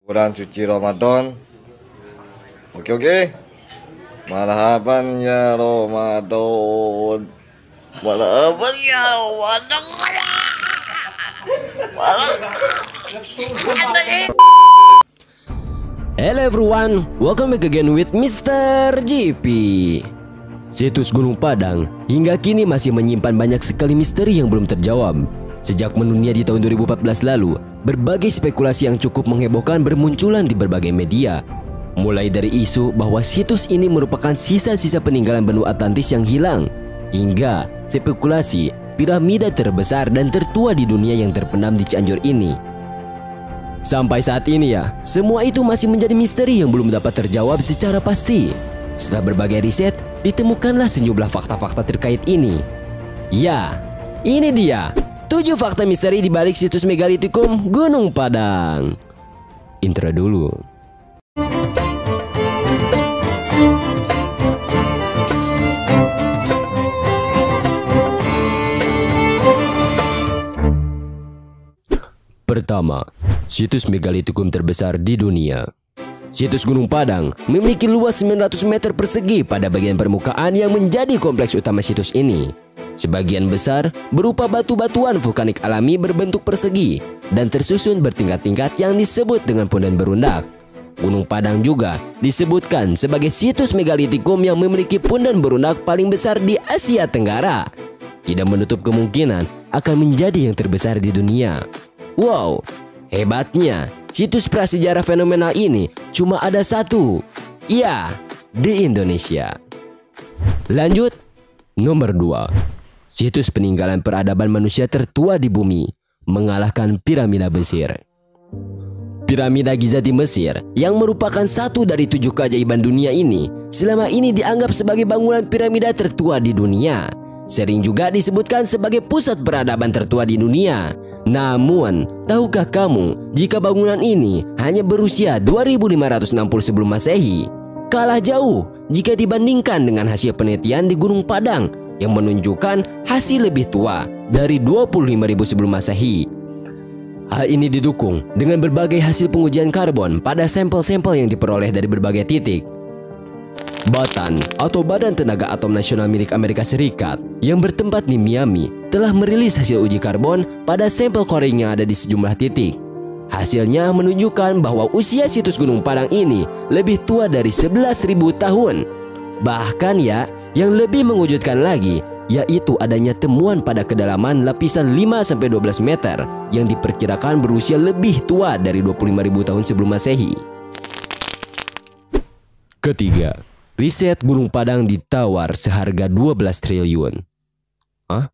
Bulan suci Ramadan. Oke. Marhaban ya Ramadan. Marhaban ya Ramadan. Hello everyone, welcome back again with Mr. GP. Situs Gunung Padang hingga kini masih menyimpan banyak sekali misteri yang belum terjawab. Sejak mendunia di tahun 2014 lalu, berbagai spekulasi yang cukup menghebohkan bermunculan di berbagai media. Mulai dari isu bahwa situs ini merupakan sisa-sisa peninggalan benua Atlantis yang hilang, hingga spekulasi piramida terbesar dan tertua di dunia yang terpendam di Cianjur ini. Sampai saat ini ya, semua itu masih menjadi misteri yang belum dapat terjawab secara pasti. Setelah berbagai riset, ditemukanlah sejumlah fakta-fakta terkait ini. Ya, ini dia 7 fakta misteri di balik situs megalitikum Gunung Padang. Intro dulu. Pertama, situs megalitikum terbesar di dunia. Situs Gunung Padang memiliki luas 900 meter persegi pada bagian permukaan yang menjadi kompleks utama situs ini. Sebagian besar berupa batu-batuan vulkanik alami berbentuk persegi dan tersusun bertingkat-tingkat yang disebut dengan pondan berundak. Gunung Padang juga disebutkan sebagai situs megalitikum yang memiliki pondan berundak paling besar di Asia Tenggara. Tidak menutup kemungkinan akan menjadi yang terbesar di dunia. Wow, hebatnya situs prasejarah fenomenal ini cuma ada satu. Ya, di Indonesia. Lanjut, nomor 2. Situs peninggalan peradaban manusia tertua di bumi, mengalahkan piramida Mesir. Piramida Giza di Mesir, yang merupakan satu dari 7 keajaiban dunia ini, selama ini dianggap sebagai bangunan piramida tertua di dunia. Sering juga disebutkan sebagai pusat peradaban tertua di dunia. Namun, tahukah kamu jika bangunan ini hanya berusia 2560 sebelum Masehi? Kalah jauh jika dibandingkan dengan hasil penelitian di Gunung Padang yang menunjukkan hasil lebih tua dari 25.000 sebelum Masehi. Hal ini didukung dengan berbagai hasil pengujian karbon pada sampel-sampel yang diperoleh dari berbagai titik. BATAN atau Badan Tenaga Atom Nasional milik Amerika Serikat yang bertempat di Miami telah merilis hasil uji karbon pada sampel coring yang ada di sejumlah titik. Hasilnya menunjukkan bahwa usia situs Gunung Padang ini lebih tua dari 11.000 tahun. Bahkan ya, yang lebih mengejutkan lagi yaitu adanya temuan pada kedalaman lapisan 5-12 meter yang diperkirakan berusia lebih tua dari 25.000 tahun sebelum Masehi. Ketiga, riset Gunung Padang ditawar seharga 12 triliun. Hah?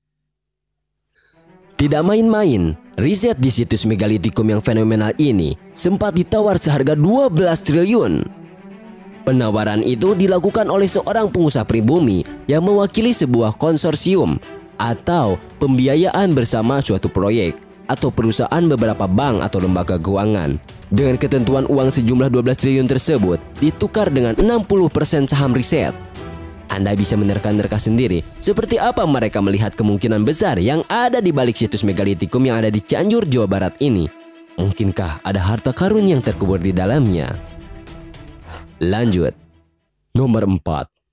Tidak main-main, riset di situs megalitikum yang fenomenal ini sempat ditawar seharga 12 triliun. Penawaran itu dilakukan oleh seorang pengusaha pribumi yang mewakili sebuah konsorsium atau pembiayaan bersama suatu proyek atau perusahaan beberapa bank atau lembaga keuangan. Dengan ketentuan uang sejumlah 12 triliun tersebut ditukar dengan 60% saham riset. Anda bisa menerka-nerka sendiri seperti apa mereka melihat kemungkinan besar yang ada di balik situs megalitikum yang ada di Cianjur, Jawa Barat ini. Mungkinkah ada harta karun yang terkubur di dalamnya? Lanjut, nomor 4.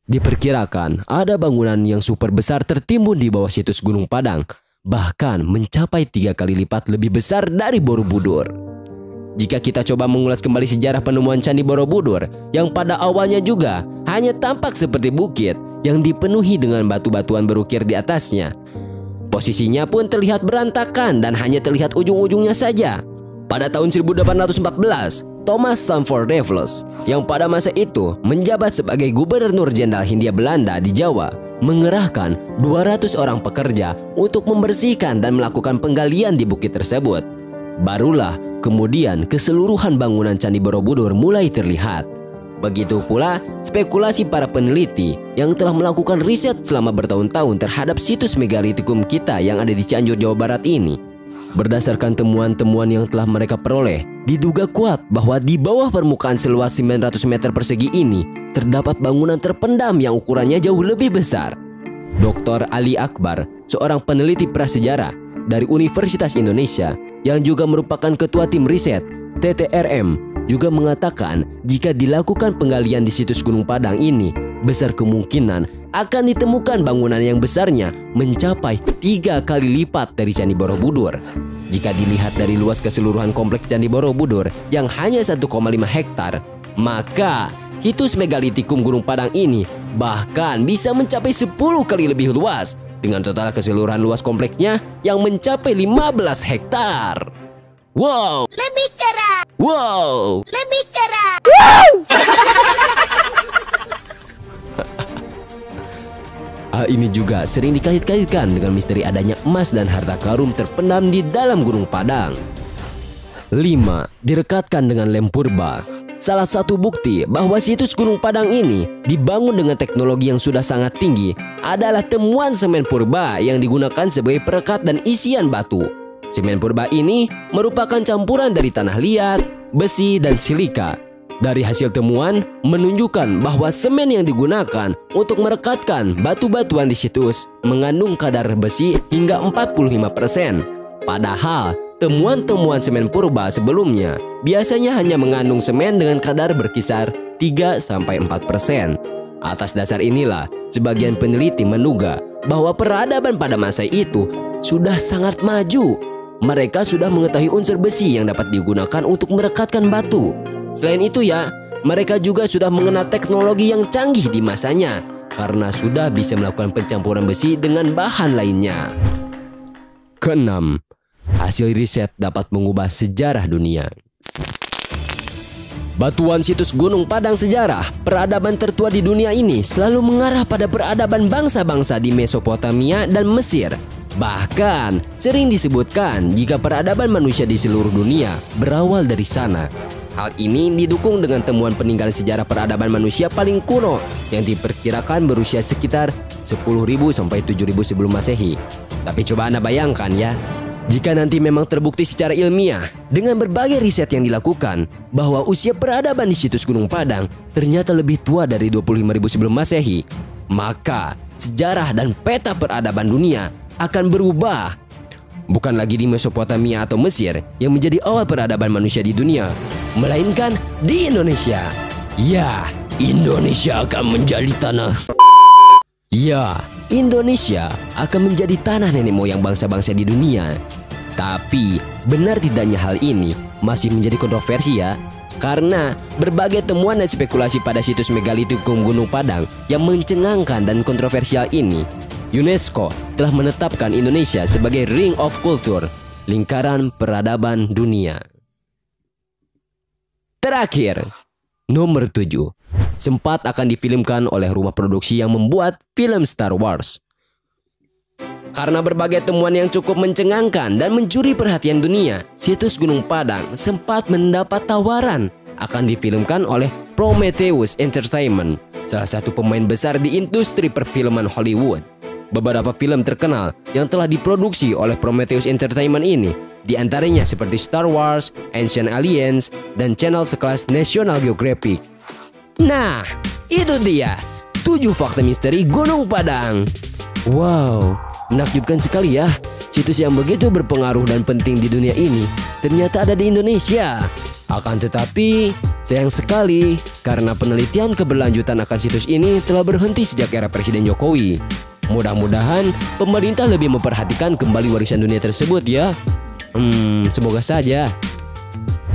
Diperkirakan ada bangunan yang super besar tertimbun di bawah situs Gunung Padang, bahkan mencapai 3 kali lipat lebih besar dari Borobudur. Jika kita coba mengulas kembali sejarah penemuan Candi Borobudur yang pada awalnya juga hanya tampak seperti bukit yang dipenuhi dengan batu-batuan berukir di atasnya. Posisinya pun terlihat berantakan dan hanya terlihat ujung-ujungnya saja. Pada tahun 1814, Thomas Stamford Raffles yang pada masa itu menjabat sebagai Gubernur Jenderal Hindia Belanda di Jawa mengerahkan 200 orang pekerja untuk membersihkan dan melakukan penggalian di bukit tersebut. Barulah kemudian keseluruhan bangunan Candi Borobudur mulai terlihat. Begitu pula spekulasi para peneliti yang telah melakukan riset selama bertahun-tahun terhadap situs megalitikum kita yang ada di Cianjur, Jawa Barat ini. Berdasarkan temuan-temuan yang telah mereka peroleh, diduga kuat bahwa di bawah permukaan seluas 900 meter persegi ini terdapat bangunan terpendam yang ukurannya jauh lebih besar. Dr. Ali Akbar, seorang peneliti prasejarah dari Universitas Indonesia yang juga merupakan ketua tim riset TTRM juga mengatakan jika dilakukan penggalian di situs Gunung Padang ini, besar kemungkinan akan ditemukan bangunan yang besarnya mencapai 3 kali lipat dari Candi Borobudur. Jika dilihat dari luas keseluruhan kompleks Candi Borobudur yang hanya 1,5 hektar, maka situs megalitikum Gunung Padang ini bahkan bisa mencapai 10 kali lebih luas dengan total keseluruhan luas kompleksnya yang mencapai 15 hektar. Wow! Lebih cerah. Wow! Lebih cerah. Hal ini juga sering dikait-kaitkan dengan misteri adanya emas dan harta karun terpendam di dalam Gunung Padang. 5. Direkatkan dengan lem purba. Salah satu bukti bahwa situs Gunung Padang ini dibangun dengan teknologi yang sudah sangat tinggi adalah temuan semen purba yang digunakan sebagai perekat dan isian batu. Semen purba ini merupakan campuran dari tanah liat, besi, dan silika. Dari hasil temuan menunjukkan bahwa semen yang digunakan untuk merekatkan batu-batuan di situs mengandung kadar besi hingga 45%. Padahal temuan-temuan semen purba sebelumnya biasanya hanya mengandung semen dengan kadar berkisar 3-4%. Atas dasar inilah sebagian peneliti menduga bahwa peradaban pada masa itu sudah sangat maju. Mereka sudah mengetahui unsur besi yang dapat digunakan untuk merekatkan batu. Selain itu ya, mereka juga sudah mengenal teknologi yang canggih di masanya karena sudah bisa melakukan pencampuran besi dengan bahan lainnya. Keenam, hasil riset dapat mengubah sejarah dunia. Batuan situs Gunung Padang sejarah, peradaban tertua di dunia ini selalu mengarah pada peradaban bangsa-bangsa di Mesopotamia dan Mesir. Bahkan sering disebutkan jika peradaban manusia di seluruh dunia berawal dari sana. Hal ini didukung dengan temuan peninggalan sejarah peradaban manusia paling kuno yang diperkirakan berusia sekitar 10.000 sampai 7.000 sebelum Masehi. Tapi coba Anda bayangkan ya, jika nanti memang terbukti secara ilmiah dengan berbagai riset yang dilakukan bahwa usia peradaban di situs Gunung Padang ternyata lebih tua dari 25.000 sebelum Masehi, maka sejarah dan peta peradaban dunia akan berubah. Bukan lagi di Mesopotamia atau Mesir yang menjadi awal peradaban manusia di dunia, melainkan di Indonesia. Ya, Indonesia akan menjadi tanah. Ya, Indonesia akan menjadi tanah nenek moyang bangsa-bangsa di dunia. Tapi, benar tidaknya hal ini masih menjadi kontroversi ya? Karena berbagai temuan dan spekulasi pada situs megalitikum Gunung Padang yang mencengangkan dan kontroversial ini, UNESCO telah menetapkan Indonesia sebagai Ring of Culture, lingkaran peradaban dunia. Terakhir, nomor 7. Sempat akan difilmkan oleh rumah produksi yang membuat film Star Wars. Karena berbagai temuan yang cukup mencengangkan dan mencuri perhatian dunia, situs Gunung Padang sempat mendapat tawaran akan difilmkan oleh Prometheus Entertainment, salah satu pemain besar di industri perfilman Hollywood. Beberapa film terkenal yang telah diproduksi oleh Prometheus Entertainment ini diantaranya seperti Star Wars, Ancient Aliens, dan channel sekelas National Geographic. Nah, itu dia 7 fakta misteri Gunung Padang. Wow, menakjubkan sekali ya. Situs yang begitu berpengaruh dan penting di dunia ini ternyata ada di Indonesia. Akan tetapi, sayang sekali karena penelitian keberlanjutan akan situs ini telah berhenti sejak era Presiden Jokowi. Mudah-mudahan pemerintah lebih memperhatikan kembali warisan dunia tersebut ya. Semoga saja.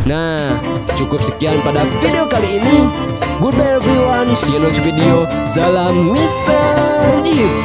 Nah, cukup sekian pada video kali ini. Goodbye everyone, see you next video. Salam Mr. GP.